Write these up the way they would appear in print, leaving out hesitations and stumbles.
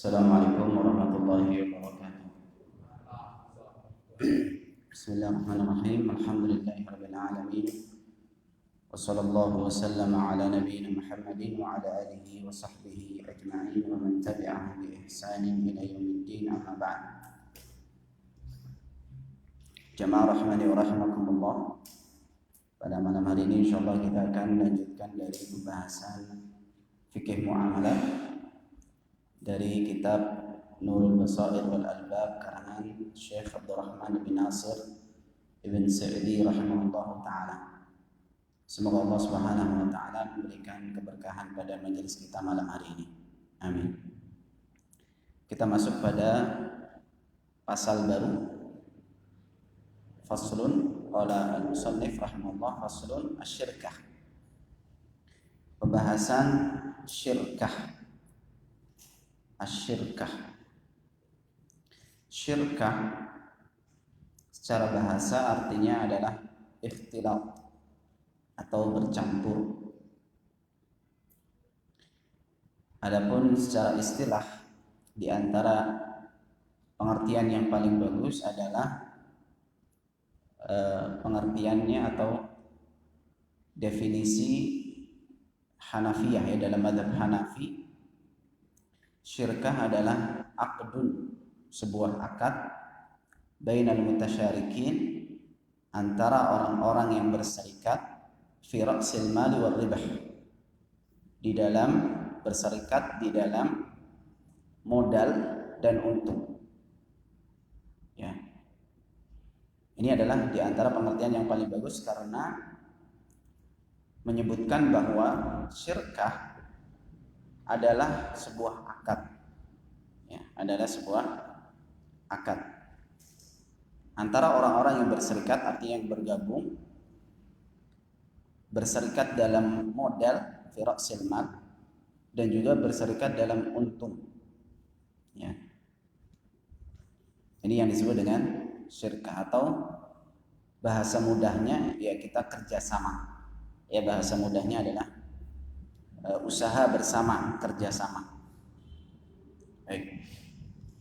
Assalamualaikum warahmatullahi wabarakatuh. Bismillahirrahmanirrahim. Alhamdulillahirabbil alamin. Wassallallahu wasallama ala nabiyyina Muhammadin wa ala alihi wa sahbihi ajma'in wa man tabi'ahum bi ihsanin ila yaumiddin, amma ba'd. Jamaah rahmani wa rahimakumullah. Pada malam hari ini insyaallah kita akan melanjutkan dari pembahasan fikih muamalah dari kitab Nurul Basair wal Albab karangan Syekh Abdurrahman bin Nasir Ibn Sa'di rahimahullah ta'ala. Semoga Allah Subhanahu wa ta'ala memberikan keberkahan pada majelis kita malam hari ini. Amin. Kita masuk pada pasal baru. Faslun qala al-musannif rahimahullah, faslun asyirkah. Pembahasan syirkah. Asyirkah. Syirkah secara bahasa artinya adalah ikhtilat atau bercampur. Adapun secara istilah, di antara pengertian yang paling bagus adalah pengertiannya atau definisi Hanafiyah, ya, dalam mazhab Hanafi, syirkah adalah aqdun, sebuah akad, bainal mutasyarikin, antara orang-orang yang berserikat, fi ra'sil mali wal ribah, di dalam berserikat di dalam modal dan untung. Ya. Ini adalah di antara pengertian yang paling bagus karena menyebutkan bahwa syirkah adalah sebuah akad, ya, adalah sebuah akad antara orang-orang yang berserikat, artinya yang bergabung, berserikat dalam modal fi ra'sil mal, dan juga berserikat dalam untung. Ya. Ini yang disebut dengan syirkah, atau bahasa mudahnya ya kita kerjasama. Ya, bahasa mudahnya adalah usaha bersama, kerjasama. Baik.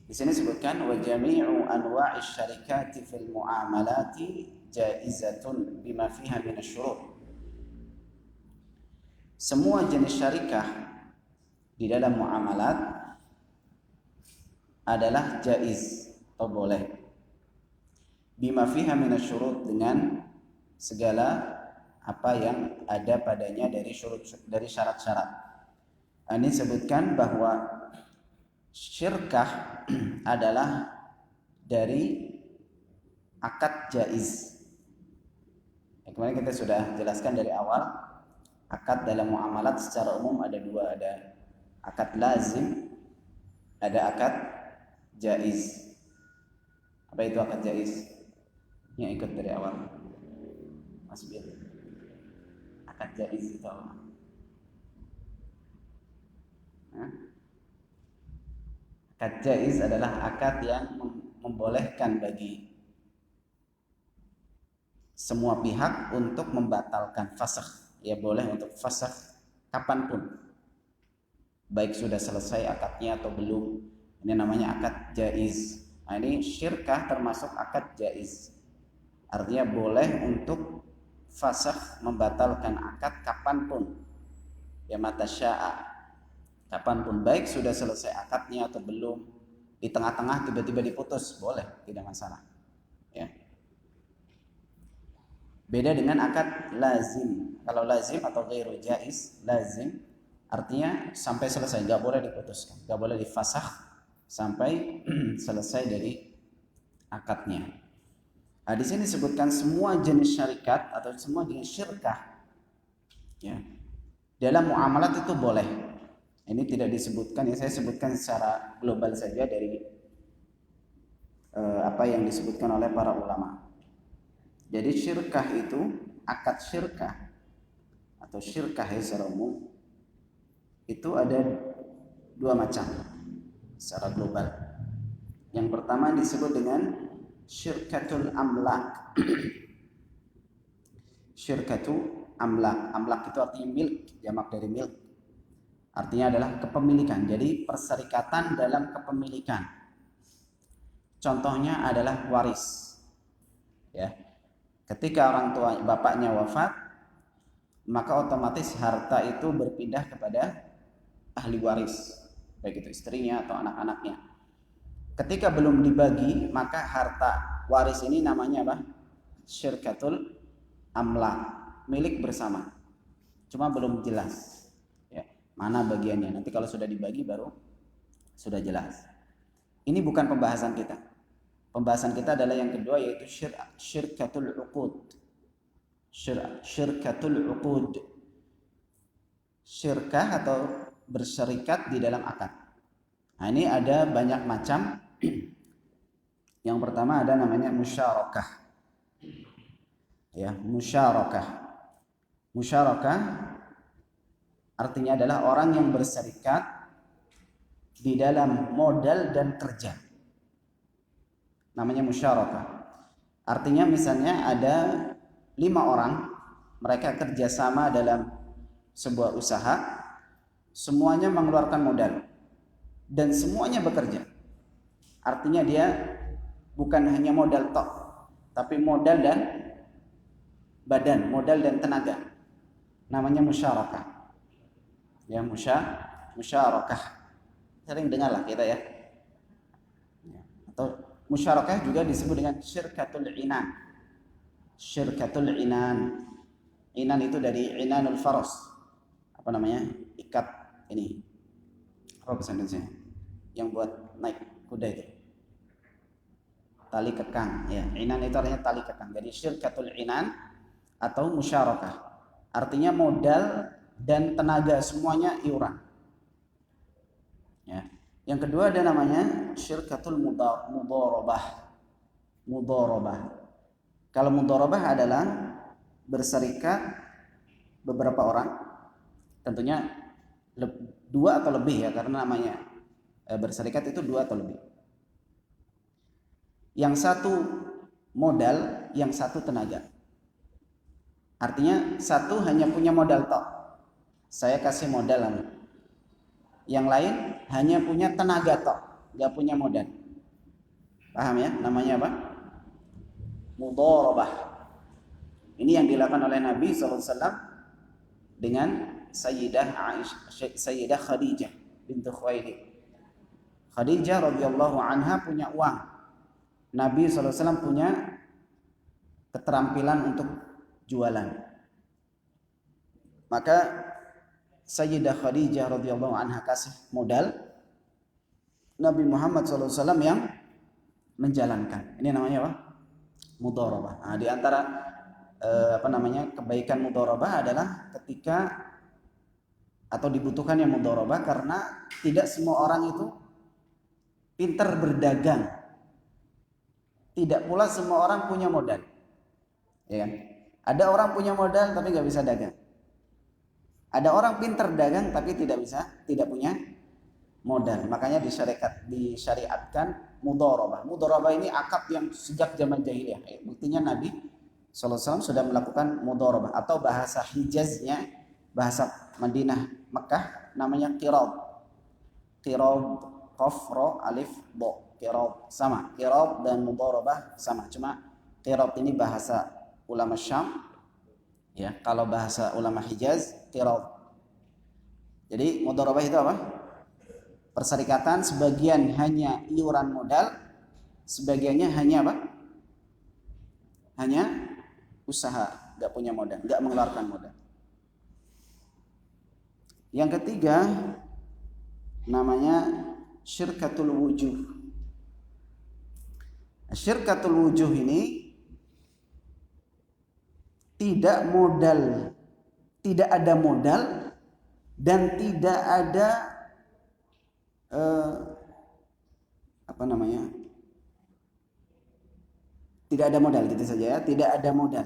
Di sini disebutkan wa jami'u anwa'ish syarikati fil muamalati jaizatun bima fiha min asy-syurut. Semua jenis syarikah di dalam muamalat adalah jaiz atau boleh. Bima fiha min asy-syurut, dengan segala apa yang ada padanya dari syarat-syarat. Ini sebutkan bahwa syirkah adalah dari akad jaiz. Kemarin kita sudah jelaskan dari awal, akad dalam muamalat secara umum ada dua, ada akad lazim, ada akad jaiz. Apa itu akad jaiz? Yang ikut dari awal, Mas Bir. Akad jaiz itu apa? Akad jaiz adalah akad yang membolehkan bagi semua pihak untuk membatalkan fasakh. Ya, boleh untuk fasakh kapanpun, baik sudah selesai akadnya atau belum. Ini namanya akad jaiz. Nah, ini syirkah termasuk akad jaiz. Artinya boleh untuk fasakh, membatalkan akad kapanpun, ya, mata sya'a, kapanpun, baik sudah selesai akadnya atau belum, di tengah-tengah tiba-tiba diputus, boleh, tidak masalah. Ya. Beda dengan akad lazim. Kalau lazim atau ghairu jaiz, lazim artinya sampai selesai, nggak boleh diputuskan, nggak boleh difasakh sampai selesai dari akadnya. Nah, di sini disebutkan semua jenis syarikat atau semua jenis syirkah, ya, dalam muamalat itu boleh. Ini tidak disebutkan, ya, saya sebutkan secara global saja dari apa yang disebutkan oleh para ulama. Jadi syirkah itu, akad syirkah atau syirkah secara umum itu ada dua macam secara global. Yang pertama disebut dengan syirkatul amlak. Syirkatu amlak. Amlak itu artinya milik, jamak dari milik. Artinya adalah kepemilikan. Jadi perserikatan dalam kepemilikan. Contohnya adalah waris. Ya. Ketika orang tua bapaknya wafat, maka otomatis harta itu berpindah kepada ahli waris, baik itu istrinya atau anak-anaknya. Ketika belum dibagi, maka harta waris ini namanya apa? Syirkatul amlak, milik bersama. Cuma belum jelas ya, mana bagiannya. Nanti kalau sudah dibagi baru sudah jelas. Ini bukan pembahasan kita. Pembahasan kita adalah yang kedua, yaitu syirkatul uqud. Syirkatul uqud. Syirkah atau berserikat di dalam akad. Nah, ini ada banyak macam. Yang pertama ada namanya musyarakah. Ya, musyarakah. Musyarakah artinya adalah orang yang berserikat di dalam modal dan kerja. Namanya musyarakah. Artinya misalnya ada 5 orang, mereka kerjasama dalam sebuah usaha, semuanya mengeluarkan modal dan semuanya bekerja. Artinya dia bukan hanya modal tok, tapi modal dan badan, modal dan tenaga. Namanya musyarakah. Ya, musyarakah. Sering dengarlah kita ya. Atau musyarakah juga disebut dengan syirkatul inan. Syirkatul inan. Inan itu dari inanul faras. Apa namanya? Ikat ini. Apa bahasa Indonesia? Yang buat naik kuda itu. Tali kekang, ya. Inan itu artinya tali kekang. Jadi syirkatul inan atau musyarakah. Artinya modal dan tenaga semuanya iuran. Ya. Yang kedua ada namanya syirkatul mudharabah. Mudharabah. Kalau mudharabah adalah berserikat beberapa orang, tentunya 2 atau lebih ya, karena namanya berserikat itu 2 atau lebih. Yang satu modal, yang satu tenaga. Artinya satu hanya punya modal tok. Saya kasih modal. Yang lain hanya punya tenaga tok, gak punya modal. Paham ya? Namanya apa? Mudharabah. Ini yang dilakukan oleh Nabi SAW dengan Sayyidah Khadijah bintu Khuwailid. Khadijah radhiyallahu anha punya uang. Nabi SAW punya keterampilan untuk jualan. Maka Sayyidah Khadijah radhiyallahu anha kasih modal, Nabi Muhammad SAW yang menjalankan. Ini namanya apa? Mudharabah. Nah, di antara kebaikan mudharabah adalah ketika atau dibutuhkannya mudharabah karena tidak semua orang itu pintar berdagang. Tidak pula semua orang punya modal. Ya kan? Ada orang punya modal tapi nggak bisa dagang. Ada orang pintar dagang tapi tidak punya modal. Makanya disyariatkan mudharabah. Mudharabah ini akad yang sejak zaman jahiliyah. Buktinya Nabi SAW sudah melakukan mudharabah, atau bahasa Hijaznya, bahasa Madinah Mekah namanya qirad. Qirad, qaf ra alif bo. Qirad sama. Qirad dan mudharabah sama. Cuma qirad ini bahasa ulama Syam, ya. Kalau bahasa ulama Hijaz qirad. Jadi mudharabah itu apa? Perserikatan, sebagian hanya iuran modal, sebagiannya hanya apa? Hanya usaha, nggak punya modal, nggak mengeluarkan modal. Yang ketiga namanya syirkatul wujuh. Syirkatul wujuh ini tidak ada modal dan tidak ada tidak ada modal, gitu saja ya, tidak ada modal,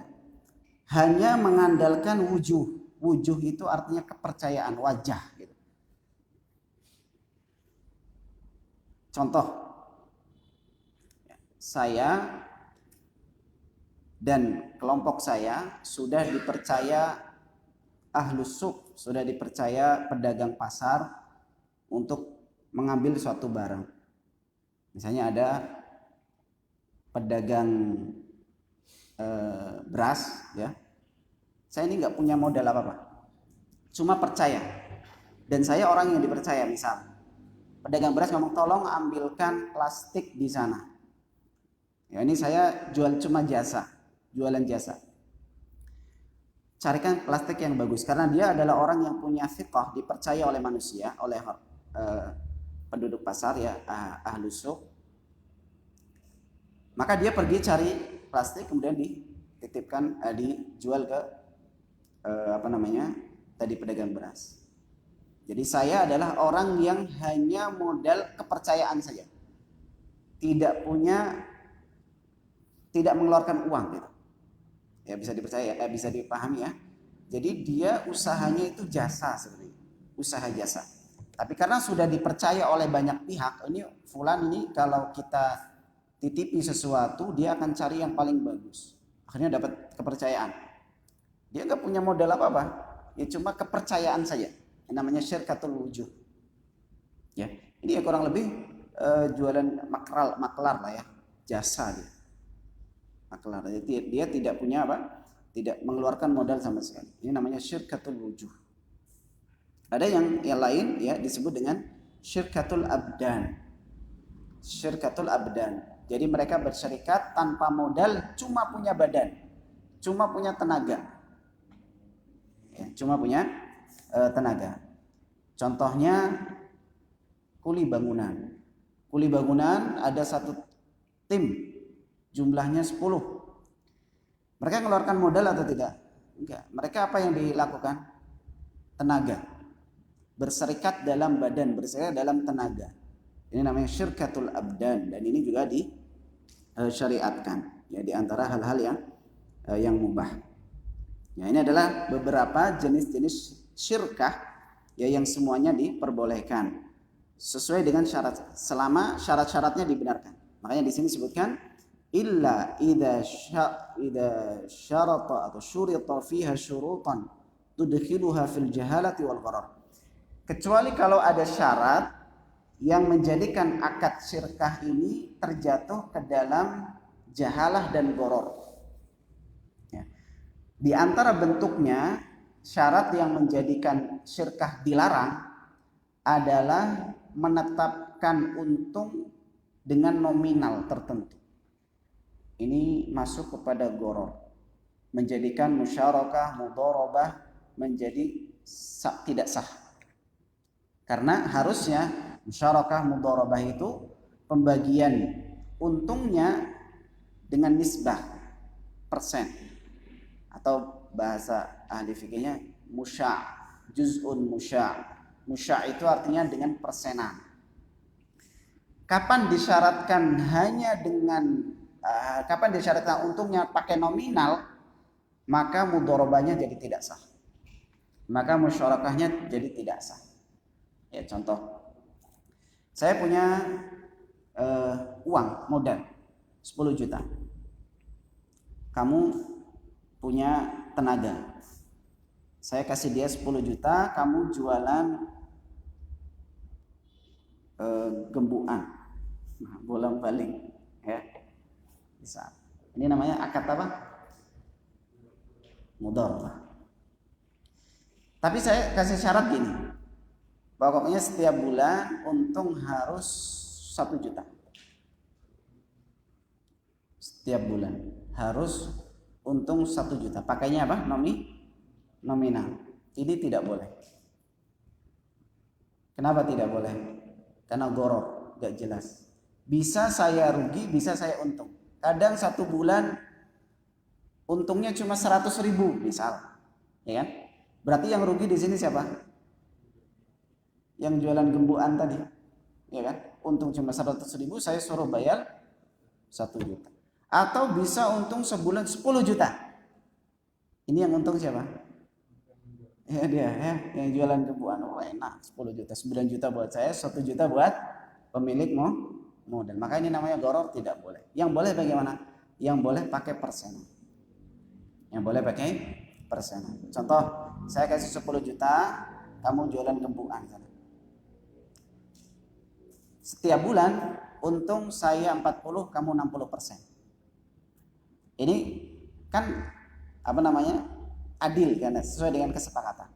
hanya mengandalkan wujuh. Wujuh itu artinya kepercayaan, wajah gitu. Contoh, saya dan kelompok saya sudah dipercaya ahlus suq, sudah dipercaya pedagang pasar untuk mengambil suatu barang. Misalnya ada pedagang beras, ya. Saya ini nggak punya modal apa-apa, cuma percaya. Dan saya orang yang dipercaya. Misal pedagang beras ngomong, tolong ambilkan plastik di sana. Ya, ini saya jual cuma jasa, jualan jasa. Carikan plastik yang bagus, karena dia adalah orang yang punya thiqah, dipercaya oleh manusia, oleh penduduk pasar, ya, ahlu suq. Maka dia pergi cari plastik, kemudian dititipkan, dijual ke tadi pedagang beras. Jadi saya adalah orang yang hanya modal kepercayaan saja, tidak mengeluarkan uang, gitu. Ya, bisa dipercaya, bisa dipahami, ya. Jadi dia usahanya itu jasa sebenarnya, usaha jasa. Tapi karena sudah dipercaya oleh banyak pihak, ini fulan ini kalau kita titipi sesuatu, dia akan cari yang paling bagus. Akhirnya dapat kepercayaan. Dia nggak punya modal apa-apa, ya cuma kepercayaan saja. Yang namanya syirkatul wujuh. Ya, ini ya kurang lebih jualan maklar lah, ya, jasa dia. Maklar. Dia tidak punya apa? Tidak mengeluarkan modal sama sekali. Ini namanya syirkatul wujuh. Ada yang lain, ya, disebut dengan syirkatul abdan. Syirkatul abdan. Jadi mereka berserikat tanpa modal, cuma punya badan, cuma punya tenaga. Ya, cuma punya tenaga. Contohnya kuli bangunan. Kuli bangunan ada satu tim, jumlahnya 10. Mereka mengeluarkan modal atau tidak? Enggak. Mereka apa yang dilakukan? Tenaga. Berserikat dalam badan, berserikat dalam tenaga. Ini namanya syirkatul abdan, dan ini juga disyariatkan, ya, di antara hal-hal yang mubah. Ya, ini adalah beberapa jenis-jenis syirkah, ya, yang semuanya diperbolehkan sesuai dengan syarat, selama syarat-syaratnya dibenarkan. Makanya di sini disebutkan illa idza syarata atau syurita fiha syurutan tudkhiluha fil jahalati wal gharar. Kecuali kalau ada syarat yang menjadikan akad syirkah ini terjatuh ke dalam jahalah dan gharar. Ya. Di antara bentuknya syarat yang menjadikan syirkah dilarang adalah menetapkan untung dengan nominal tertentu. Ini masuk kepada gharar, menjadikan musyarakah, mudharabah menjadi tidak sah. Karena harusnya musyarakah, mudharabah itu pembagian untungnya dengan nisbah, persen, atau bahasa ahli fikihnya musya', juz'un musya'. Musya' itu artinya dengan persenan. Kapan disyaratkan kapan disyaratkan untungnya pakai nominal, maka mudharabahnya jadi tidak sah, maka musyarakahnya jadi tidak sah. Ya, contoh, saya punya uang modal 10 juta, kamu punya tenaga, saya kasih dia 10 juta, kamu jualan gembuan, bolang-balik, ya, bisa. Ini namanya akad apa? Mudharabah. Tapi saya kasih syarat gini, pokoknya setiap bulan untung harus 1 juta. Setiap bulan harus untung 1 juta. Pakainya apa? Nominal. Ini tidak boleh. Kenapa tidak boleh? Karena gharar, gak jelas. Bisa saya rugi, bisa saya untung. Kadang 1 bulan untungnya cuma 100.000 misal, ya kan? Berarti yang rugi di sini siapa? Yang jualan gembuan tadi, ya kan? Untung cuma 100.000, saya suruh bayar 1 juta. Atau bisa untung sebulan 10 juta. Ini yang untung siapa? Ya dia, ya, yang jualan gembuan. Oh enak, 10 juta, 9 juta buat saya, 1 juta buat pemilik modal. Maka ini namanya gharar, tidak boleh. Yang boleh bagaimana? Yang boleh pakai persenan. Yang boleh pakai persenan. Contoh, saya kasih 10 juta, kamu jualan kembuan. Setiap bulan untung saya 40, kamu 60%. Ini kan adil kan, sesuai dengan kesepakatan.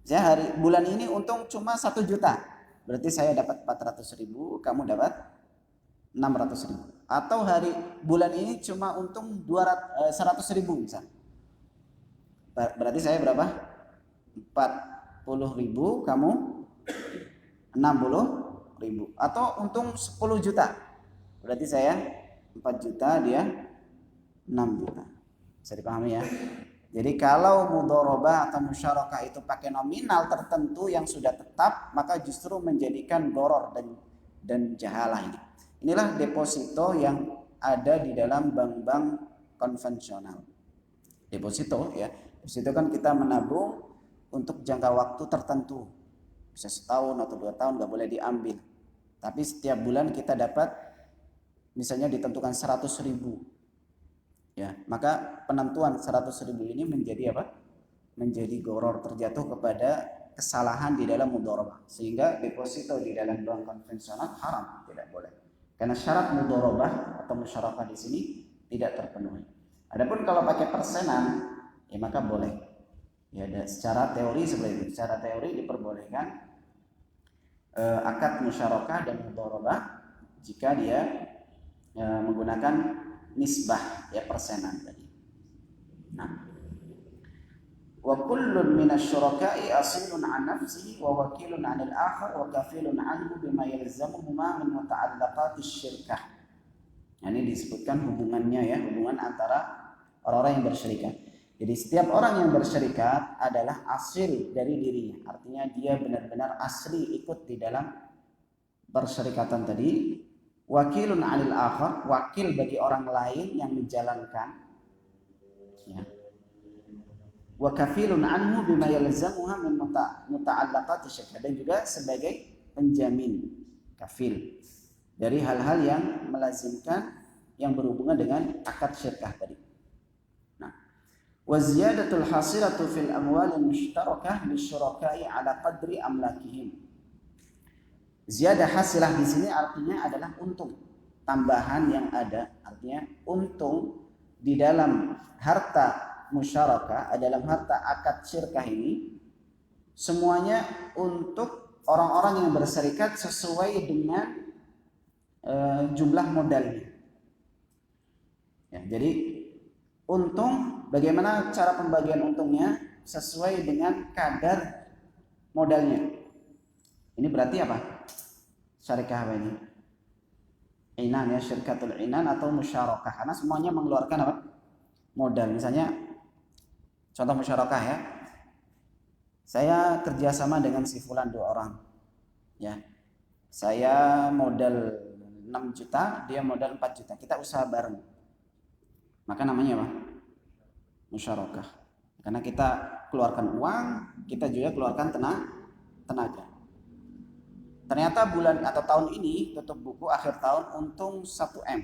Jadi bulan ini untung cuma 1 juta, berarti saya dapat 400.000, kamu dapat 600.000. Atau bulan ini cuma untung 100.000 misalnya, berarti saya berapa? 40.000, kamu 60.000. Atau untung 10 juta, berarti saya 4 juta, dia 6 juta. Bisa dipahami ya? Jadi kalau mudharabah atau musyarakah itu pakai nominal tertentu yang sudah tetap, maka justru menjadikan doror dan jahalah ini. Inilah deposito yang ada di dalam bank-bank konvensional. Deposito ya, deposito kan kita menabung untuk jangka waktu tertentu, bisa setahun atau 2 tahun, nggak boleh diambil. Tapi setiap bulan kita dapat, misalnya ditentukan 100.000. Ya, maka penentuan 100.000 ini menjadi apa? Menjadi goror, terjatuh kepada kesalahan di dalam mudharabah, sehingga deposito di dalam bank konvensional haram, tidak boleh. Karena syarat mudharabah atau musyarakah di sini tidak terpenuhi. Adapun kalau pakai persenan, ya maka boleh. Ya, secara teori seperti itu. Secara teori diperbolehkan akad musyarakah dan mudharabah jika dia menggunakan nisbah, ya persenan tadi. Nah, wa kullun minasyuraka'i asilun an nafsihi wa wakilun 'anil akhar wa kafilun 'anhu bima yalzamuhuma min muta'allaqatish syirkah. Ini disebutkan hubungannya ya, hubungan antara orang-orang yang bersyarikat. Jadi setiap orang yang bersyarikat adalah asil dari dirinya, artinya dia benar-benar asli ikut di dalam persyarikatan tadi. Wakilun 'anil akhar, wakil bagi orang lain yang menjalankan, ya. Wa kafilun anhu bima yalzamuha min muta'allaqati syirkah, dan juga sebagai penjamin, kafil, dari hal-hal yang melazimkan yang berhubungan dengan akad syirkah tadi. Nah, wa ziyadatul hasilatu fil amwal mushtarakah lisyuraka'i ala qadri amlakihim. Ziyadah hasilah di sini artinya adalah untung tambahan yang ada, artinya untung di dalam harta musyarakah, dalam harta akad syirkah ini, semuanya untuk orang-orang yang berserikat sesuai dengan jumlah modalnya. Ya, jadi untung, bagaimana cara pembagian untungnya sesuai dengan kadar modalnya. Ini berarti apa? Syarikah apa ini? Inan ya, syirkatul inan atau musyarakah, karena semuanya mengeluarkan apa? Modal. Misalnya contoh musyarakah ya, saya kerjasama dengan si fulan 2 orang ya, saya modal 6 juta, dia modal 4 juta, kita usaha bareng, maka namanya apa? Musyarakah. Karena kita keluarkan uang, kita juga keluarkan tenaga. Ternyata bulan atau tahun ini tutup buku akhir tahun untung 1M,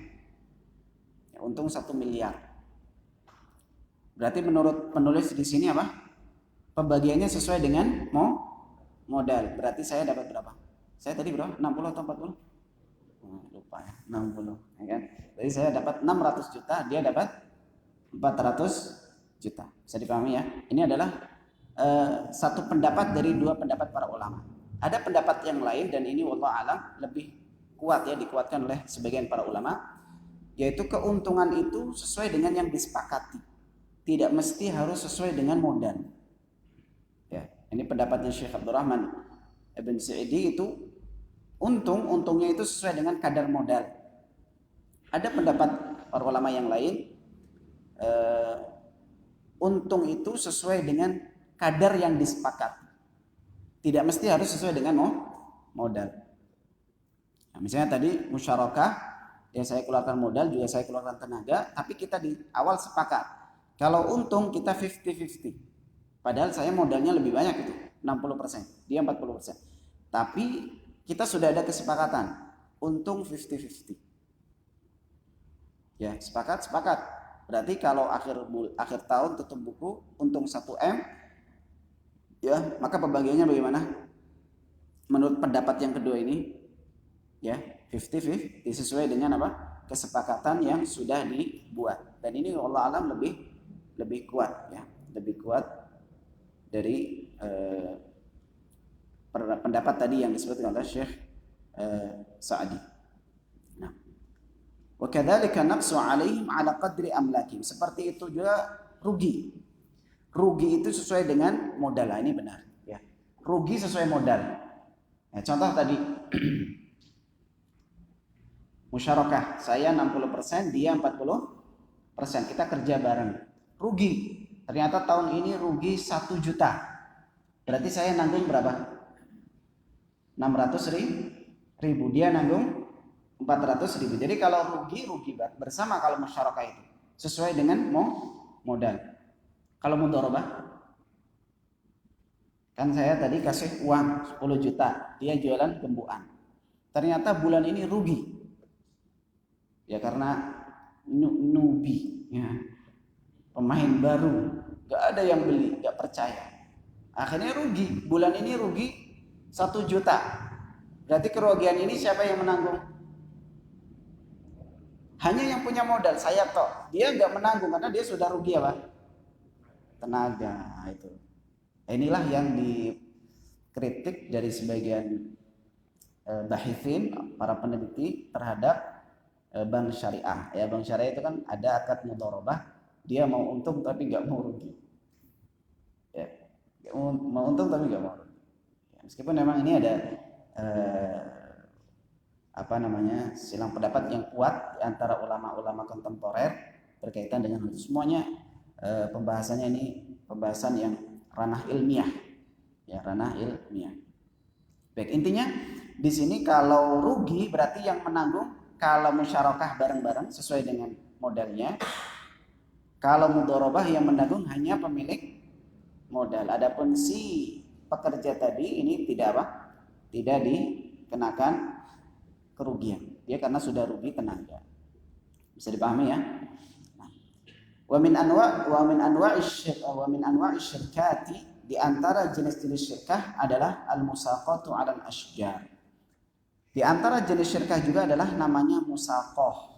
ya, untung 1 miliar. Berarti menurut penulis di sini apa? Pembagiannya sesuai dengan modal. Berarti saya dapat berapa? Saya tadi berapa? 60 atau 40? Lupa ya, 60 ya kan? Jadi saya dapat 600 juta, dia dapat 400 juta. Bisa dipahami ya? Ini adalah satu pendapat dari 2 pendapat para ulama. Ada pendapat yang lain, dan ini wallahu alam lebih kuat ya, dikuatkan oleh sebagian para ulama, yaitu keuntungan itu sesuai dengan yang disepakati, tidak mesti harus sesuai dengan modal. Ya, ini pendapatnya Syekh Abdurrahman Ibn Sa'idi, itu untungnya itu sesuai dengan kadar modal. Ada pendapat para ulama yang lain, untung itu sesuai dengan kadar yang disepakati, tidak mesti harus sesuai dengan modal. Nah, misalnya tadi musyarakah, ya saya keluarkan modal, juga saya keluarkan tenaga, tapi kita di awal sepakat kalau untung kita 50-50. Padahal saya modalnya lebih banyak, itu 60%, dia 40%. Tapi kita sudah ada kesepakatan untung 50-50. Ya, sepakat. Berarti kalau akhir tahun tutup buku untung 1M, Ya, maka pembagiannya bagaimana? Menurut pendapat yang kedua ini, ya, 50-50 sesuai dengan apa? Kesepakatan yang sudah dibuat. Dan ini Allah alam lebih kuat, ya, lebih kuat dari pendapat tadi yang disebutkan oleh Syekh Sa'di. Nah, wa kadzalika naqsu 'alaihim 'ala qadri amlakim. Seperti itu juga rugi. Rugi itu sesuai dengan modal. Nah, ini benar, ya. Rugi sesuai modal. Nah, contoh tadi musyarakah, saya 60%, dia 40%. Kita kerja bareng. Rugi. Ternyata tahun ini rugi 1 juta. Berarti saya nanggung berapa? 600 ribu. Dia nanggung 400 ribu. Jadi kalau rugi bersama kalau musyarakah itu. Sesuai dengan modal. Kalau mudharabah, kan saya tadi kasih uang 10 juta, dia jualan gembuan. Ternyata bulan ini rugi. Ya karena newbie, ya. Pemain baru, gak ada yang beli, gak percaya. Akhirnya rugi, bulan ini rugi 1 juta. Berarti kerugian ini siapa yang menanggung? Hanya yang punya modal, saya toh. Dia gak menanggung karena dia sudah rugi apa? Tenaga itu. Inilah yang dikritik dari sebagian bahithin, para peneliti terhadap bank syariah. Ya, bank syariah itu kan ada akad mudharabah, dia mau untung tapi nggak mau rugi. Ya, mau untung tapi nggak mau rugi. Ya, meskipun memang ini ada silang pendapat yang kuat di antara ulama-ulama kontemporer berkaitan dengan itu. Semuanya pembahasannya ini pembahasan yang ranah ilmiah, ya, ranah ilmiah. Baik, intinya di sini kalau rugi berarti yang menanggung kalau musyarakah bareng-bareng sesuai dengan modalnya. Kalau mudharabah yang menanggung hanya pemilik modal. Adapun si pekerja tadi ini tidak dikenakan kerugian. Dia karena sudah rugi tenaga. Bisa dipahami ya? Wa min anwa'i syirkati, di antara jenis-jenis syirkah adalah al-musaqatu 'alal asjar. Di antara jenis syirkah juga adalah namanya musaqah.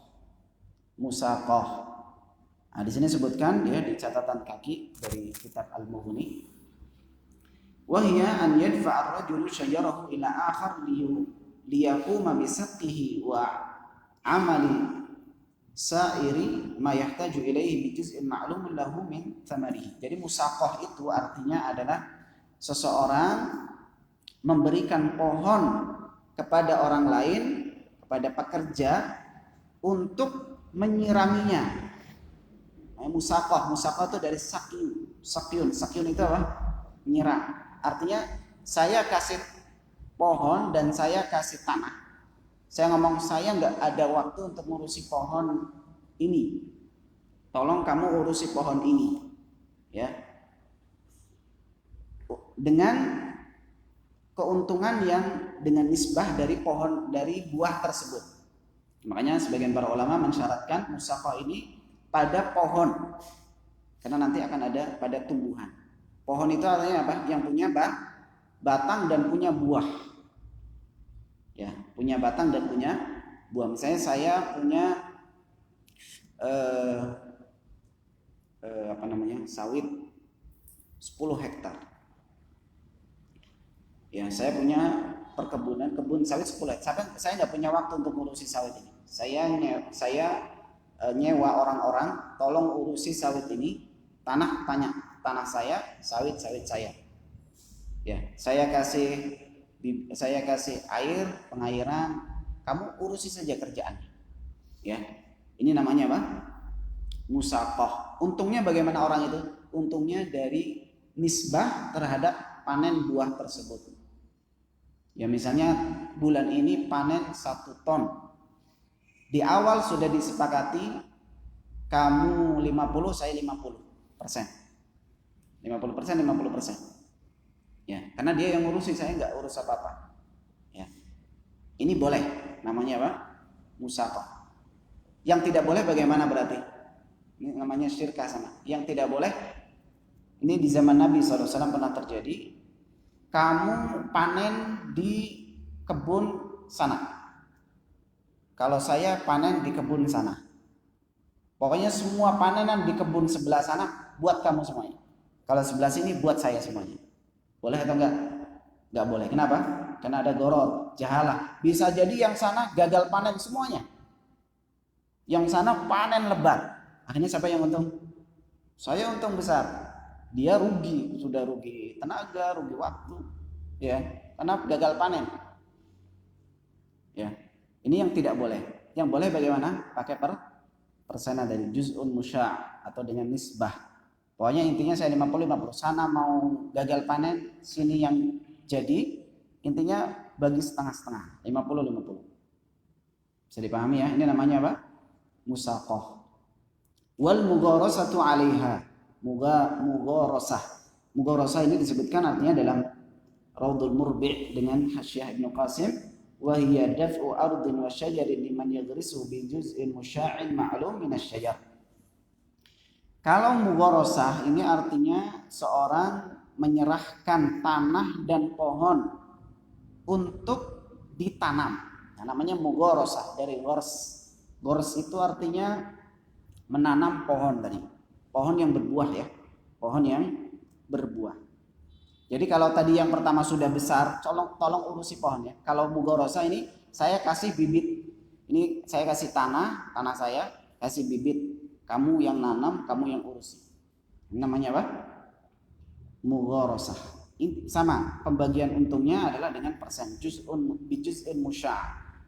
Musaqah. Nah, di sini sebutkan dia di catatan kaki dari kitab Al-Mughni. Wa hiya an yadfa'a ar-rajulu syajarahu ila akhar liyaquma bi saqqihi wa 'amali sa'iri ma yahtaju ilaihi bi juz'in ma'lumin lahu min thamarihi. Jadi musaqah itu artinya adalah seseorang memberikan pohon kepada orang lain, kepada pekerja untuk menyiraminya. Musaqah itu dari sakyun itu apa? Menyiram. Artinya saya kasih pohon dan saya kasih tanah. Saya ngomong saya nggak ada waktu untuk ngurusi pohon ini. Tolong kamu urusi pohon ini, ya. Dengan keuntungan yang dengan nisbah dari buah tersebut. Makanya sebagian para ulama mensyaratkan musaqah ini pada pohon, karena nanti akan ada pada tumbuhan. Pohon itu artinya apa? Yang punya batang dan punya buah. Ya, punya batang dan punya buah. Misalnya saya punya sawit 10 hektar. Ya, saya punya kebun sawit 10 hektar. Saya nggak punya waktu untuk ngurusi sawit ini. Saya nyewa orang-orang, tolong urusi sawit ini. Tanah saya, sawit saya. Ya, saya kasih air, pengairan, kamu urusi saja kerjaan. Ya, ini namanya apa? Musaqah. Untungnya bagaimana orang itu? Untungnya dari nisbah terhadap panen buah tersebut. Ya, misalnya bulan ini panen 1 ton. Di awal sudah disepakati kamu 50, saya 50%. 50%. Ya, karena dia yang ngurusin, saya nggak urus apa-apa. Ya, ini boleh, namanya apa? Musaqah. Yang tidak boleh bagaimana berarti? Ini namanya syirkah sama. Yang tidak boleh, ini di zaman Nabi SAW pernah terjadi. kamu panen di kebun sana. Kalau saya panen di kebun sana. Pokoknya semua panenan di kebun sebelah sana buat kamu semuanya. Kalau sebelah sini buat saya semuanya. Boleh atau enggak? Enggak boleh. Kenapa? Karena ada goror, jahalah. Bisa jadi yang sana gagal panen semuanya. Yang sana panen lebat. Akhirnya siapa yang untung? Saya untung besar. Dia rugi, sudah rugi tenaga, rugi waktu. Ya, karena gagal panen. Ya. Ini yang tidak boleh. Yang boleh bagaimana? Pakai persenan dari juz'un musya' atau dengan nisbah. Pokoknya intinya saya 50-50. Sana mau gagal panen, sini yang jadi. Intinya bagi setengah-setengah, 50-50. Bisa dipahami ya? Ini namanya apa? Musaqah. Wal mugharasatu 'alaiha. Mugharasah. Mugharasah ini disebutkan artinya dalam Raudhul Murbi' dengan Hasyiah Ibnu Qasim, wa hiya daf'u ardin wa syajarin liman yaghrisu bi juz'in musya'in ma'lum min asy-syajar. Kalau mugharasah ini artinya seorang menyerahkan tanah dan pohon untuk ditanam. Nah, namanya mugharasah dari ghors. Ghors itu artinya menanam pohon tadi. Pohon yang berbuah ya. Pohon yang berbuah. Jadi kalau tadi yang pertama sudah besar, tolong urusi pohonnya. Kalau mugharasah ini saya kasih bibit. Ini saya kasih tanah saya, kasih bibit. Kamu yang nanam, kamu yang urusi. Ini namanya apa? Mugharasah. Sama, pembagian untungnya adalah dengan persen. Juz'un musya',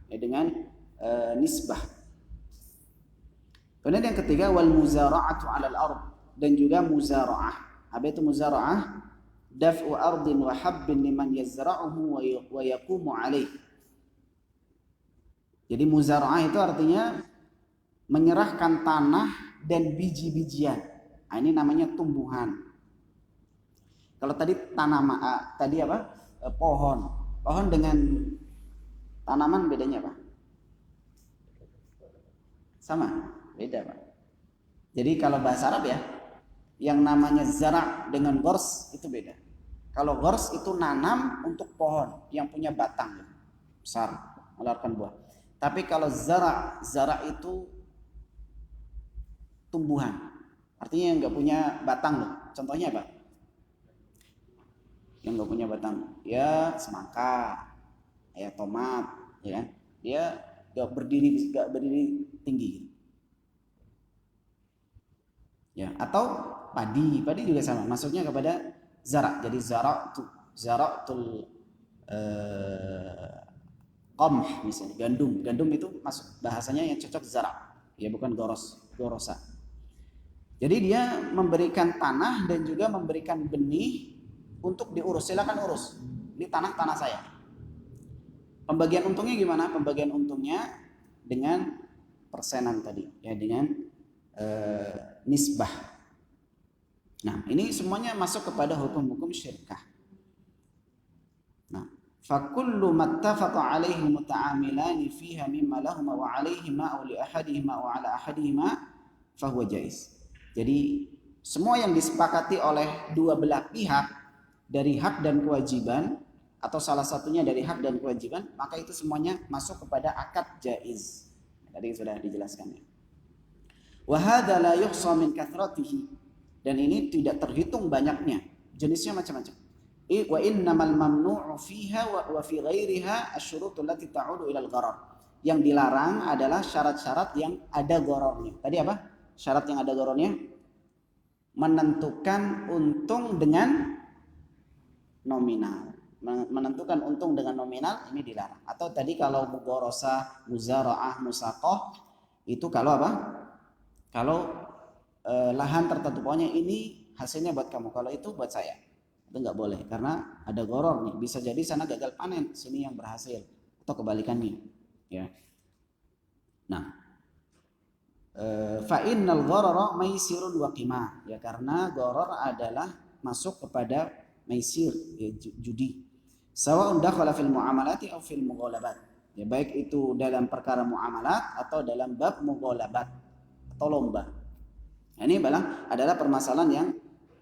ya, dengan nisbah. Kemudian yang ketiga wal muzara'atu 'alal ard, dan juga muzara'ah. Apa itu muzara'ah? Daf'u ardin wa habbin liman yazra'uhu wa yaqumu 'alaih. Jadi muzara'ah itu artinya menyerahkan tanah dan biji-bijian. Nah, ini namanya tumbuhan. Kalau tadi tadi apa? Pohon. Pohon dengan tanaman bedanya apa? Sama, beda Pak. Jadi kalau bahasa Arab ya, yang namanya zara' dengan gors itu beda. Kalau gors itu nanam untuk pohon yang punya batang besar, mengeluarkan buah. Tapi kalau zara' itu tumbuhan. Artinya yang nggak punya batang loh. Contohnya apa? Yang nggak punya batang, ya semangka, ya tomat, ya kan? Dia nggak berdiri tinggi. Ya, atau padi juga sama. Masuknya kepada zara'. Jadi zara'tul qamh misalnya, gandum itu masuk bahasanya yang cocok zara', ya bukan gorosa. Jadi dia memberikan tanah dan juga memberikan benih untuk diurus. Silakan urus. Ini tanah saya. Pembagian untungnya gimana? Pembagian untungnya dengan persenan tadi, ya, dengan nisbah. Nah, ini semuanya masuk kepada hukum-hukum syirkah. Nah, fakullu mattafaqa alaihi muta'amilani fiha mimma lahuma wa alaihima aw li ahadihima aw ala ahadihima fahuwa jaiz. Jadi semua yang disepakati oleh dua belah pihak dari hak dan kewajiban atau salah satunya dari hak dan kewajiban, maka itu semuanya masuk kepada akad jaiz. Tadi sudah dijelaskannya. Wa hadza la yuhsa min kathratihi, dan ini tidak terhitung banyaknya, jenisnya macam-macam. Wa innamal mamnu'u fiha wa fi ghairiha asy-syurutu allati ta'udu ila al-gharar. Yang dilarang adalah syarat-syarat yang ada gharornya. Tadi apa? Syarat yang ada gharornya menentukan untung dengan nominal. Menentukan untung dengan nominal ini dilarang. Atau tadi kalau mugharasah, muzara'ah, musaqah itu kalau apa? Kalau lahan tertentu, pokoknya ini hasilnya buat kamu, kalau itu buat saya. Itu nggak boleh karena ada gharor nih. Bisa jadi sana gagal panen, sini yang berhasil, atau kebalikannya. Ya. Nah, fa innal gharara maisirun wa qimah. Ya, karena gharor adalah masuk kepada maisir, ya, judi. Sawa'un dakhala fil muamalati aw fil mughalabat. Ya, baik itu dalam perkara muamalat atau dalam bab mughalabat atau lomba. Nah, ini adalah permasalahan yang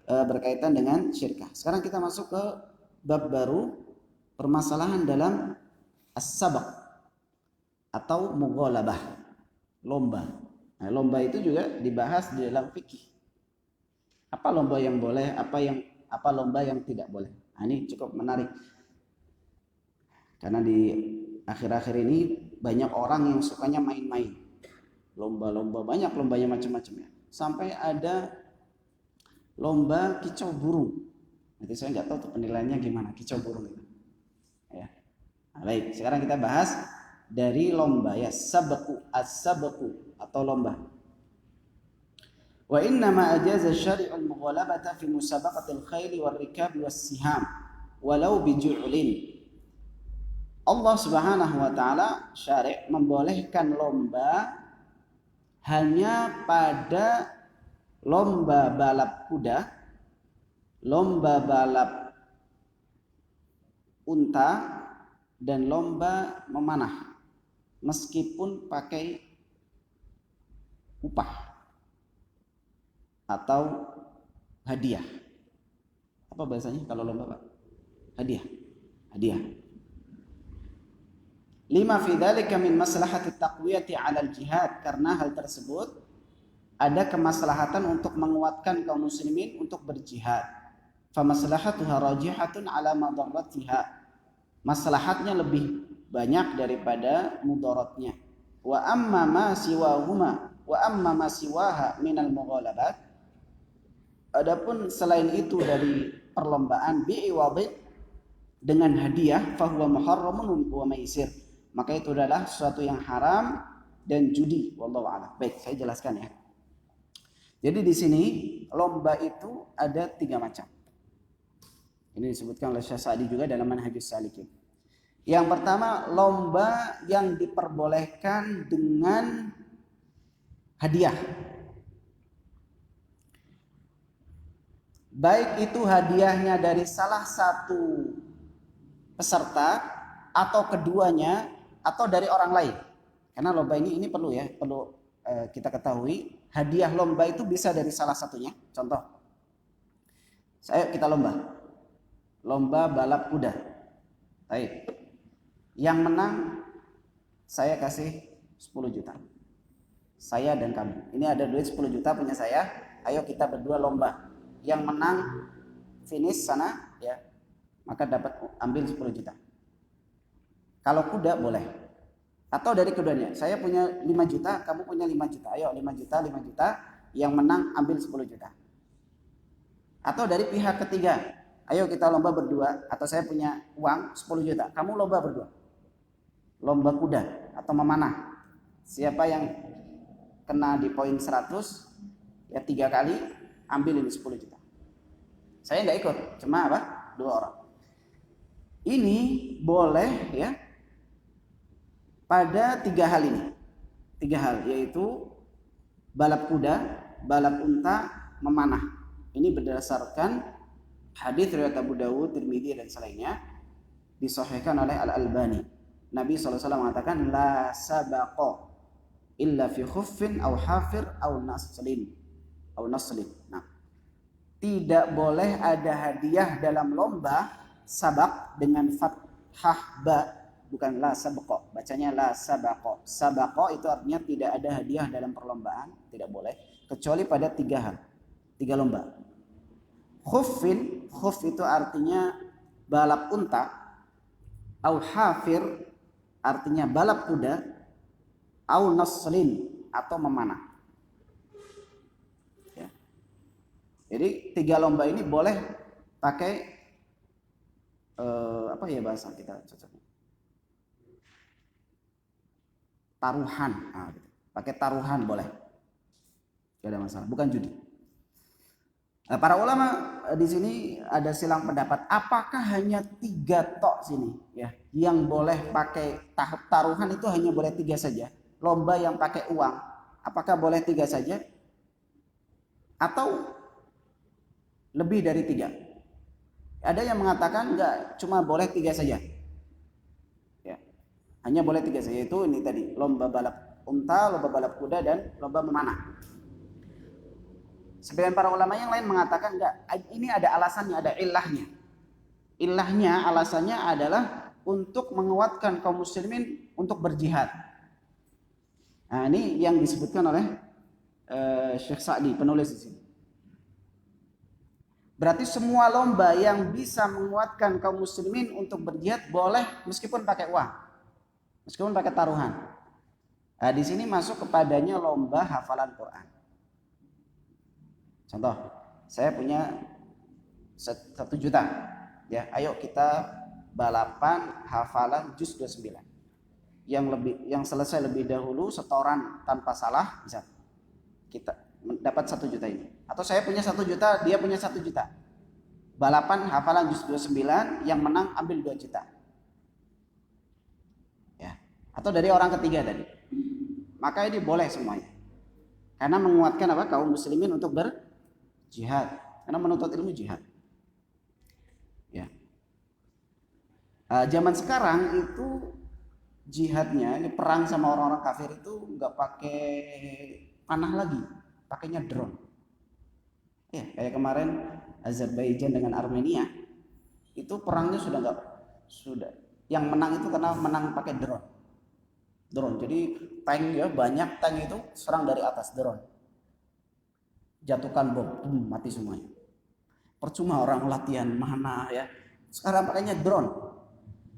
berkaitan dengan syirkah. Sekarang kita masuk ke bab baru, permasalahan dalam as-sabaq atau mughalabah, lomba. Nah, lomba itu juga dibahas di dalam fikih. Apa lomba yang boleh, apa lomba yang tidak boleh. Nah, ini cukup menarik. Karena di akhir-akhir ini banyak orang yang sukanya main-main. Lomba-lomba, banyak lombanya macam-macam ya. Sampai ada lomba kicau burung. Nanti saya nggak tahu tuh penilaiannya gimana kicau burung itu. Ya. Nah, baik, sekarang kita bahas dari lomba ya, sabaqu, as-sabaqu atau lomba. Wa inna ma ajaza syari'ul mughalabata fi musabaqatil khayli war rikab was siham walau bi ju'lin. Allah Subhanahu wa taala syari' membolehkan lomba hanya pada lomba balap kuda, lomba balap unta, dan lomba memanah, meskipun pakai upah atau hadiah. Apa bahasanya kalau lomba, Pak? Hadiah. Lima fi dzalika min maslahati taqwiyati 'ala al-jihad, karena hal tersebut ada kemaslahatan untuk menguatkan kaum muslimin untuk berjihad. Fa maslahatuha rajihatun 'ala madarratiha. Maslahatnya lebih banyak daripada mudaratnya. Wa amma ma siwaha minal mughalabat. Adapun selain itu dari perlombaan bi'iwadhi, dengan hadiah, fahuwa muharramun wa maisir, maka itu adalah sesuatu yang haram dan judi. Wallahu a'lam. Baik, saya jelaskan ya. Jadi di sini lomba itu ada 3 macam. Ini disebutkan oleh Syekh Sa'di juga dalam Manhajus Salikin. Yang pertama, lomba yang diperbolehkan dengan hadiah. Baik itu hadiahnya dari salah satu peserta atau keduanya atau dari orang lain. Karena lomba ini perlu kita ketahui, hadiah lomba itu bisa dari salah satunya. Contoh, kita lomba balap kuda. Baik. Yang menang saya kasih 10 juta. Saya dan kamu. Ini ada duit 10 juta punya saya. Ayo kita berdua lomba. Yang menang finish sana ya, maka dapat ambil 10 juta. Kalau kuda boleh. Atau dari keduanya, saya punya 5 juta, kamu punya 5 juta. Ayo 5 juta, yang menang ambil 10 juta. Atau dari pihak ketiga, ayo kita lomba berdua, atau saya punya uang 10 juta, kamu lomba berdua. Lomba kuda atau memanah. Siapa yang kena di poin 100, ya 3 kali, ambil ini 10 juta. Saya nggak ikut, cuma 2 orang. Ini boleh ya pada 3 hal ini. 3 hal, yaitu balap kuda, balap unta, memanah. Ini berdasarkan hadis riwayat Abu Dawud, Tirmidzi dan selainnya, disahihkan oleh Al-Albani. Nabi SAW mengatakan, la sabaqa illa fi khuffin aw hafir aw naslin. Nah, tidak boleh ada hadiah dalam lomba sabak dengan fathah ba, bukan la sabqa, bacanya la sabaqa. Sabaqa itu artinya tidak ada hadiah dalam perlombaan, tidak boleh kecuali pada 3 hal, 3 lomba. Khuff itu artinya balap unta, au hafir artinya balap kuda, au naslin atau memanah. Ya. Jadi 3 lomba ini boleh pakai apa ya bahasa kita cocoknya? Taruhan. Nah, gitu. Pakai taruhan boleh. Tidak ada masalah, bukan judi. Nah, para ulama di sini ada silang pendapat, apakah hanya 3 tok sini ya yang boleh pakai taruhan, itu hanya boleh 3 saja. Lomba yang pakai uang, apakah boleh 3 saja atau lebih dari 3? Ada yang mengatakan enggak, cuma boleh 3 saja. Ya. Hanya boleh 3 saja, itu ini tadi, lomba balap unta, lomba balap kuda, dan lomba memanah. Sebagian para ulama yang lain mengatakan enggak, ini ada alasannya, ada ilahnya. Ilahnya, alasannya adalah untuk menguatkan kaum muslimin untuk berjihad. Nah, ini yang disebutkan oleh Syekh Sa'di, penulis di sini. Berarti semua lomba yang bisa menguatkan kaum muslimin untuk berjihad boleh meskipun pakai uang, meskipun pakai taruhan. Nah, di sini masuk kepadanya lomba hafalan Quran. Contoh, saya punya 1 juta. Ya, ayo kita balapan hafalan juz 29. Yang selesai lebih dahulu setoran tanpa salah bisa kita dapat 1 juta ini. Atau saya punya 1 juta, dia punya 1 juta. Balapan hafalan juz 29, yang menang ambil 2 juta. Ya. Atau dari orang ketiga tadi. Maka ini boleh semuanya. Karena menguatkan apa? Kaum muslimin untuk berjihad. Karena menuntut ilmu jihad. Ya. Zaman sekarang itu jihadnya, ini perang sama orang-orang kafir itu nggak pakai panah lagi, pakainya drone. Ya, kayak kemarin Azerbaijan dengan Armenia itu perangnya sudah yang menang itu karena menang pakai drone. Jadi tank ya, banyak tank itu serang dari atas drone, jatuhkan bom, mati semuanya. Percuma orang latihan mana ya, sekarang pakainya drone,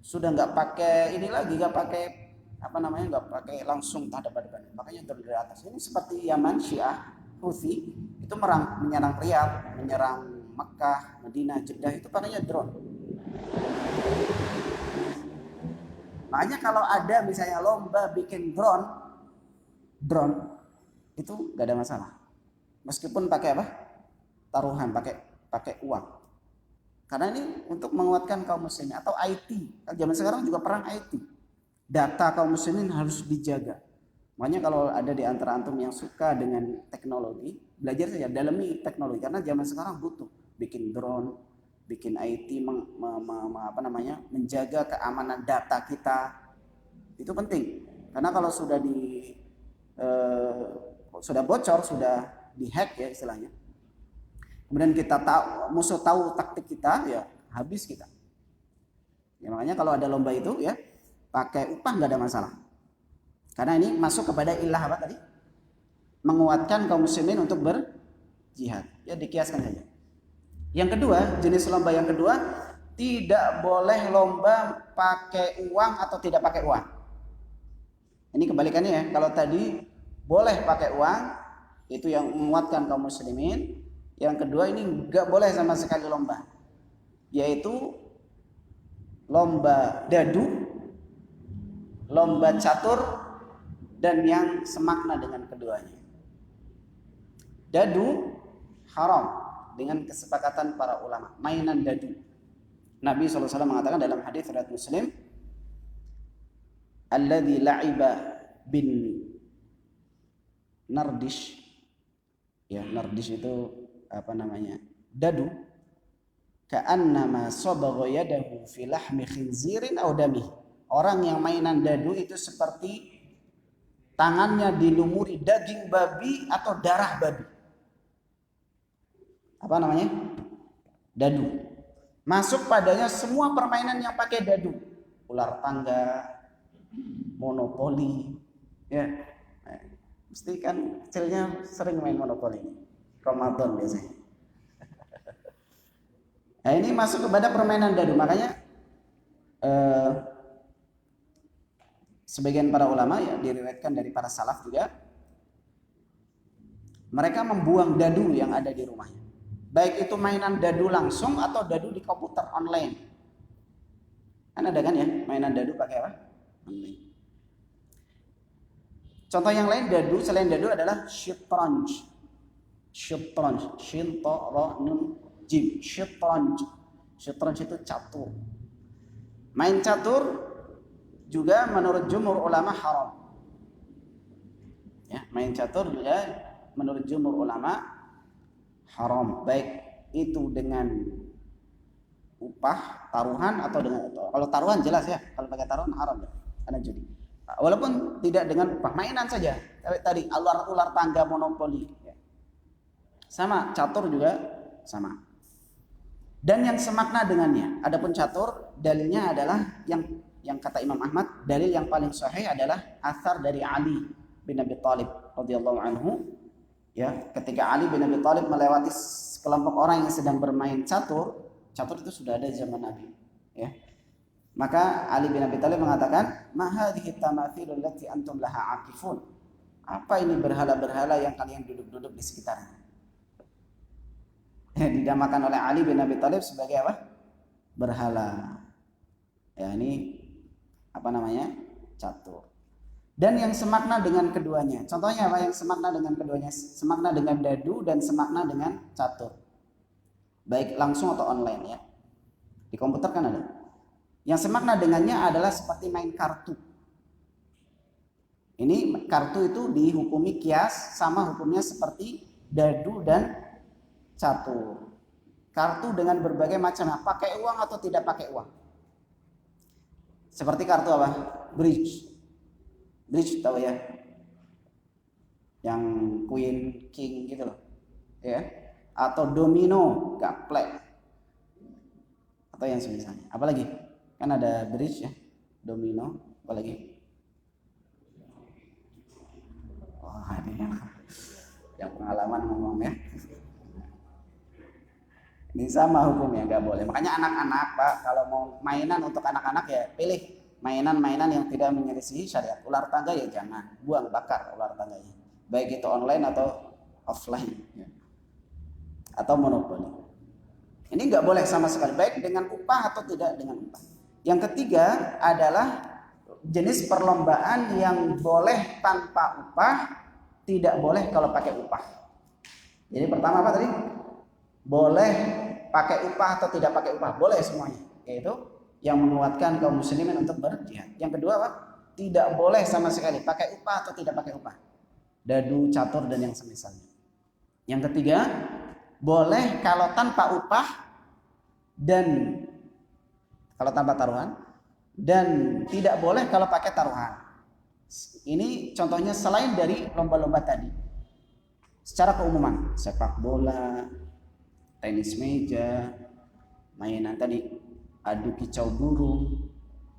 sudah nggak pakai ini lagi, nggak pakai nggak pakai langsung hadap-hadapan, makanya drone dari atas. Ini seperti Yaman Syiah Houthi itu menyerang Riyadh, menyerang Mekah, Madinah, Jeddah, itu pakainya drone. Makanya kalau ada misalnya lomba bikin drone itu nggak ada masalah. Meskipun pakai apa? Taruhan, pakai uang. Karena ini untuk menguatkan kaum muslimin. Atau IT. Zaman sekarang juga perang IT. Data kaum muslimin harus dijaga. Makanya kalau ada di antara antum yang suka dengan teknologi, belajar saja, dalami teknologi. Karena zaman sekarang butuh bikin drone, bikin IT, menjaga keamanan data kita. Itu penting. Karena kalau sudah sudah bocor, sudah dihack ya istilahnya. Kemudian musuh tahu taktik kita, ya habis kita. Ya makanya kalau ada lomba itu ya pakai upah nggak ada masalah. Karena ini masuk kepada ilah apa tadi? Menguatkan kaum muslimin untuk berjihad. Ya dikiaskan saja. Yang kedua, jenis lomba yang kedua, tidak boleh lomba pakai uang atau tidak pakai uang. Ini kebalikannya ya. Kalau tadi boleh pakai uang, itu yang menguatkan kaum muslimin. Yang kedua ini nggak boleh sama sekali lomba, yaitu lomba dadu, lomba catur, dan yang semakna dengan keduanya. Dadu haram dengan kesepakatan para ulama, mainan dadu. Nabi SAW mengatakan dalam hadis riwayat Muslim, alladzi la'iba bin nardish. Ya, nardish itu dadu, ka'annama sabagha yadahu fi lahmi khinzirin aw damih. Orang yang mainan dadu itu seperti tangannya dilumuri daging babi atau darah babi. Dadu. Masuk padanya semua permainan yang pakai dadu. Ular tangga, monopoli, ya. Mesti kan kecilnya sering main monopoli. Ramadan biasanya. Nah, ini masuk kepada permainan dadu. Makanya sebagian para ulama ya diriwayatkan dari para salaf juga, mereka membuang dadu yang ada di rumahnya. Baik itu mainan dadu langsung atau dadu di komputer online. Kan ada kan ya mainan dadu pakai apa? Online. Contoh yang lain dadu selain dadu adalah syitranj. Syitranj, shin ta ra nun jim. Syitranj itu catur. Main catur juga menurut jumhur ulama haram. Ya, main catur juga menurut jumhur ulama haram, baik itu dengan upah taruhan atau dengan, kalau taruhan jelas ya, kalau pakai taruhan haram ya, karena judi. Walaupun tidak dengan upah, mainan saja. Tadi ular tangga, monopoli ya. Sama, catur juga sama. dan yang semakna dengannya. Adapun catur, dalilnya adalah yang kata Imam Ahmad, dalil yang paling sahih adalah athar dari Ali bin Abi Thalib radhiyallahu anhu, ya, ketika Ali bin Abi Thalib melewati sekelompok orang yang sedang bermain catur itu sudah ada zaman Nabi, ya. Maka Ali bin Abi Thalib mengatakan, "Ma hadhihi tamathilul lati antum laha aqifun?" Apa ini berhala-berhala yang kalian duduk-duduk di sekitarnya? Dinamakan oleh Ali bin Abi Thalib sebagai apa? Berhala. Ya, ini apa namanya? Catur. Dan yang semakna dengan keduanya. Contohnya apa yang semakna dengan keduanya? Semakna dengan dadu dan semakna dengan catur. Baik langsung atau online, ya. Di komputer kan ada. Yang semakna dengannya adalah seperti main kartu. Ini kartu itu dihukumi kias, sama hukumnya seperti dadu dan catur. Kartu dengan berbagai macam, pakai uang atau tidak pakai uang. Seperti kartu apa? Bridge tahu ya? Yang queen, king gitu loh, ya. Atau domino, gaplek, atau yang semisalnya. Apalagi? Kan ada bridge ya, domino, apalagi? Wah, ini yang pengalaman ngomong ya. Ini sama hukumnya, nggak boleh. Makanya anak-anak, Pak, kalau mau mainan untuk anak-anak ya pilih mainan-mainan yang tidak menyelisihi syariat. Ular tangga ya jangan, buang, bakar ular tangganya. Baik itu online atau offline, ya. Atau monopoli. Ini nggak boleh sama sekali, baik dengan upah atau tidak dengan upah. Yang ketiga adalah jenis perlombaan yang boleh tanpa upah, tidak boleh kalau pakai upah. Jadi pertama apa tadi? Boleh pakai upah atau tidak pakai upah, boleh semuanya, yaitu yang menguatkan kaum muslimin untuk berjihad. Yang kedua apa? Tidak boleh sama sekali pakai upah atau tidak pakai upah, dadu, catur dan yang semisalnya. Yang ketiga, boleh kalau tanpa upah dan kalau tanpa taruhan, dan tidak boleh kalau pakai taruhan. Ini contohnya selain dari lomba-lomba tadi. Secara keumuman, sepak bola, tenis meja, mainan tadi, adu kicau burung,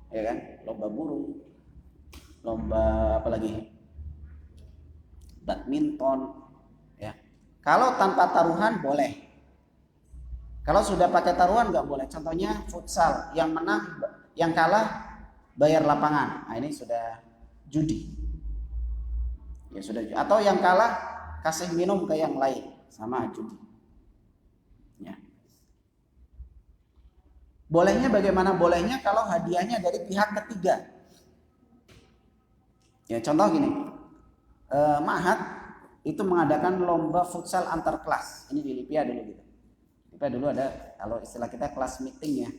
ya kan, lomba burung, lomba apalagi, badminton, ya. Kalau tanpa taruhan boleh. Kalau sudah pakai taruhan nggak boleh. Contohnya futsal, yang menang, yang kalah bayar lapangan. Nah, ini sudah judi. Ya sudah. Atau yang kalah kasih minum ke yang lain, sama judi. Ya. Bolehnya bagaimana? Bolehnya kalau hadiahnya dari pihak ketiga. Ya, contoh gini, Ma'had itu mengadakan lomba futsal antar kelas. Ini di Lipia dulu gitu. Lipia dulu ada, kalau istilah kita kelas meeting ya,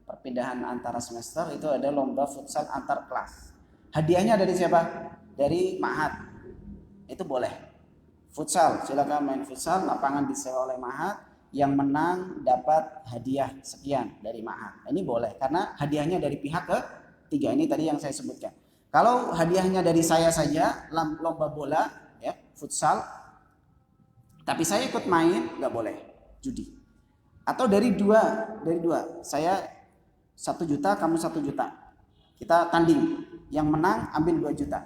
perpindahan antara semester itu ada lomba futsal antar kelas. Hadiahnya dari siapa? Dari Ma'had. Itu boleh. Futsal, silakan main futsal, lapangan disewa oleh Ma'had. Yang menang dapat hadiah sekian dari Ma'had. Ini boleh karena hadiahnya dari pihak ketiga. Ini tadi yang saya sebutkan. Kalau hadiahnya dari saya saja, lomba bola, ya, futsal, tapi saya ikut main, nggak boleh, judi. Atau dari dua, saya 1 juta, kamu 1 juta, kita tanding, yang menang ambil 2 juta.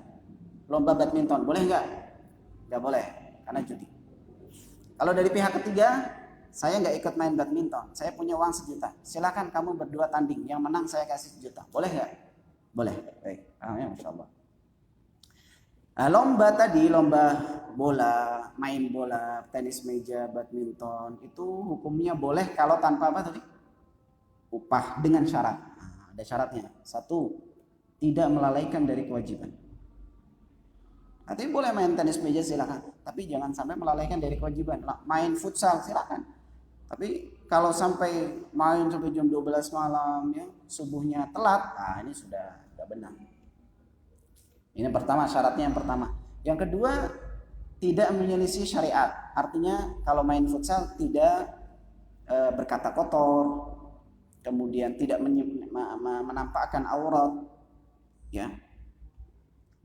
Lomba badminton, boleh nggak? Nggak boleh, karena judi. Kalau dari pihak ketiga, saya nggak ikut main badminton, saya punya uang 1 juta, silakan kamu berdua tanding, yang menang saya kasih 1 juta, boleh nggak? Boleh. Baik, ya, Masya Allah. Lomba tadi, lomba bola, main bola, tenis meja, badminton, itu hukumnya boleh kalau tanpa apa tadi? Upah, dengan syarat. Ada syaratnya. 1, tidak melalaikan dari kewajiban. Artinya boleh main tenis meja silakan, tapi jangan sampai melalaikan dari kewajiban. Main futsal silakan, tapi kalau sampai main sampai jam 12 malam, ya, subuhnya telat, nah ini sudah tidak benar. Ini pertama, syaratnya yang pertama. Yang kedua, tidak menyelisih syariat. Artinya kalau main futsal tidak berkata kotor, kemudian tidak menampakkan aurat, ya.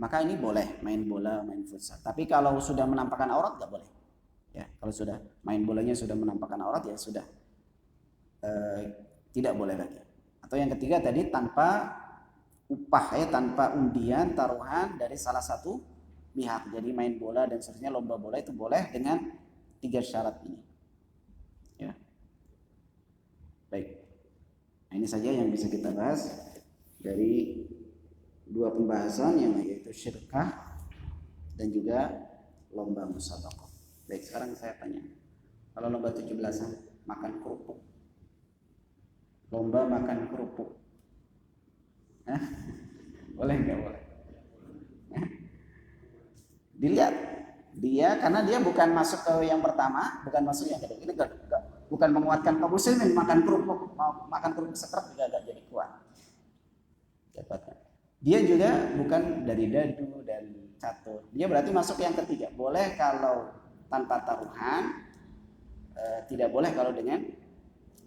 Maka ini boleh main bola, main futsal. Tapi kalau sudah menampakkan aurat nggak boleh. Ya, kalau sudah main bolanya sudah menampakkan aurat ya sudah. tidak boleh lagi. Atau yang ketiga tadi tanpa upah ya, tanpa undian taruhan dari salah satu pihak. Jadi main bola dan seterusnya, lomba bola itu boleh dengan 3 syarat ini. Ya. Baik. Nah, ini saja yang bisa kita bahas dari 2 pembahasan yang yaitu syirkah dan juga lomba musabaqah. Baik, sekarang saya tanya. Kalau lomba 17-an makan kerupuk. Lomba makan kerupuk. Hah? Boleh nggak boleh? Hah? Dilihat dia, karena dia bukan masuk ke yang pertama, bukan masuk yang kedua. Ini bukan menguatkan kaum muslimin. Makan kerupuk sekrep juga agak jadi kuat. Dia juga bukan dari dadu dan catur. Dia berarti masuk yang ketiga. Boleh kalau tanpa taruhan, tidak boleh kalau dengan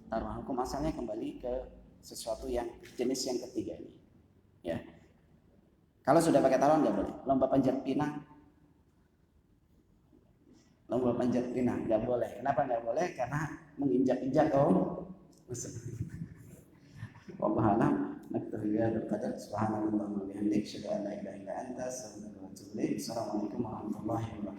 taruhan. Hukum asalnya kembali ke sesuatu yang jenis yang ketiga ini. Ya. Kalau sudah pakai taruhan nggak boleh. Lomba panjat pinang nggak boleh. Kenapa nggak boleh? Karena menginjak-injak wallahu a'lam. Naktafi bihadzal qadar. Subhanallahumma wa bihamdihi, asyhadu an la ilaha illa anta, astaghfiruka wa atubu ilaik. Assalamualaikum warahmatullahi wabarakatuh.